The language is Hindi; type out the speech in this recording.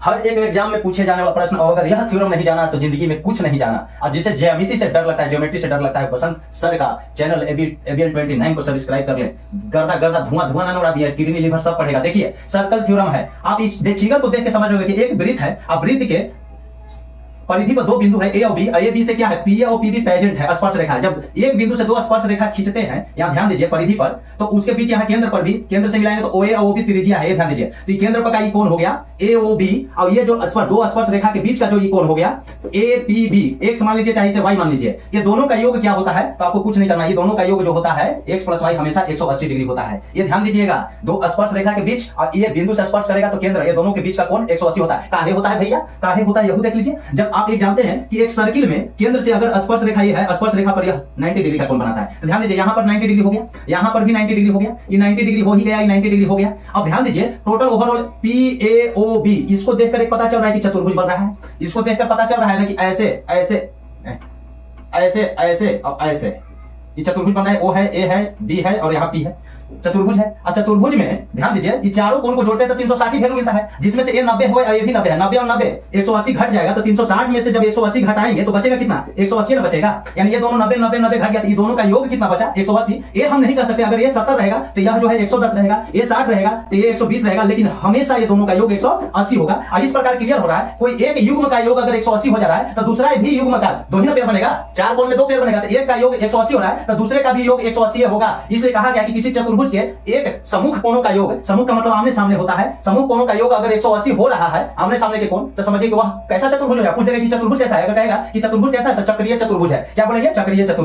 हर एक एग्जाम में पूछे जाने वाला प्रश्न, और अगर यह थ्योरम नहीं जाना तो जिंदगी में कुछ नहीं जाना। और जिसे ज्यामिति से डर लगता है, ज्योमेट्री से डर लगता है, बसंत सर का चैनल एबीएन 29 को सब्सक्राइब कर ले। गर्दा गर्दा धुआं ना उड़ा दिया, किडनी लिवर सब पढ़ेगा। देखिए सर्कल थ्योरम है, आप इस फिगर को देख के समझ लोगे कि एक वृत्त है, अब वृत्त के परिधि पर दो बिंदु है ए और बी। ए बी से क्या है, पी और पी भी टेंजेंट है, स्पर्श रेखा। जब एक बिंदु से दो स्पर्श रेखा खींचते हैं, यहां ध्यान दीजिए परिधि पर, तो उसके बीच यहां केंद्र पर भी, केंद्र से मिलाएंगे तो ओए और ओबी त्रिज्या है, ये ध्यान दीजिए। तो केंद्र पर का ई कोण हो गया एओबी, और ये जो दो स्पर्श रेखा के बीच का जो ई कोण हो गया एपीबी। एक्स मान लीजिए चाहे इसे वाई मान लीजिए। ये दोनों का योग क्या होता है, तो आपको कुछ नहीं करना, ये दोनों का योग जो होता है एक्स प्लस वाई हमेशा 180 डिग्री होता है। ये ध्यान दीजिएगा, दो स्पर्श रेखा के बीच, और ये बिंदु से स्पर्श करेगा तो केंद्र, ये दोनों के बीच का कोण 180 होता है। काहे होता है भैया, काहे होता है यह देख लीजिए। जब आप एक जानते हैं कि एक सर्किल में केंद्र से अगर स्पर्श रेखा ये है, स्पर्श रेखा पर यह 90 डिग्री का कोण बनाता है। तो ध्यान दीजिए, यहां पर 90 डिग्री हो गया, यहां पर भी 90 डिग्री हो गया, ये 90 डिग्री हो ही गया, ये 90 डिग्री हो गया। अब ध्यान दीजिए टोटल ओवरऑल पीएओबी, इसको देखकर एक पता चल रहा है कि चतुर्भुज बन रहा है। इसको देखकर पता चल रहा है ना कि ऐसे ऐसे ऐसे ऐसे और ऐसे ये चतुर्भुज बन रहा है। ओ है, ए है, बी है और यहां पी है, चतुर्भुज है। और चतुर्भुज में ध्यान दीजिए, ये चारों कोण को जोड़ते हैं तो 360 वैल्यू मिलता है, जिसमें से ये 90 हो और ये भी 90 है। 90 और 90 180 घट जाएगा, तो 360 में से जब 180 घटाएंगे तो बचेगा कितना, 180 ना बचेगा। यानी ये दोनों 90 90 90 घट गया, ये दोनों का योग कितना बचा, 180। ये हम नहीं कर सकते, अगर ये 70 रहेगा तो यह जो है 110 रहेगा, ये 60 रहेगा तो ये 120 रहेगा, लेकिन हमेशा ये दोनों का योग 180 होगा। इस प्रकार क्लियर हो रहा है, कोई एक युग्म का योग अगर 180 हो जा रहा है तो दूसरा भी युग्म का दो ही ना पेयर बनेगा, चार कोण में दो पेयर बनेगा, तो एक का योग 180 हो रहा है तो दूसरे का भी योग 180 होगा। इसलिए कहा गया कि किसी चतुर्भुज के एक सम्मुख कोणों का योग, सम्मुख का मतलब आमने सामने होता है, सम्मुख कोणों का योग अगर 180 हो रहा है आमने सामने के कोण, तो समझिए कि वह कैसा चतुर्भुज है। पूछ देगा कि चतुर्भुज कैसा है, अगर कहेगा कि चतुर्भुज कैसा है तो चक्रीय चतुर्भुज है। क्या बोलेंगे, चक्रीय चतुर्भुज।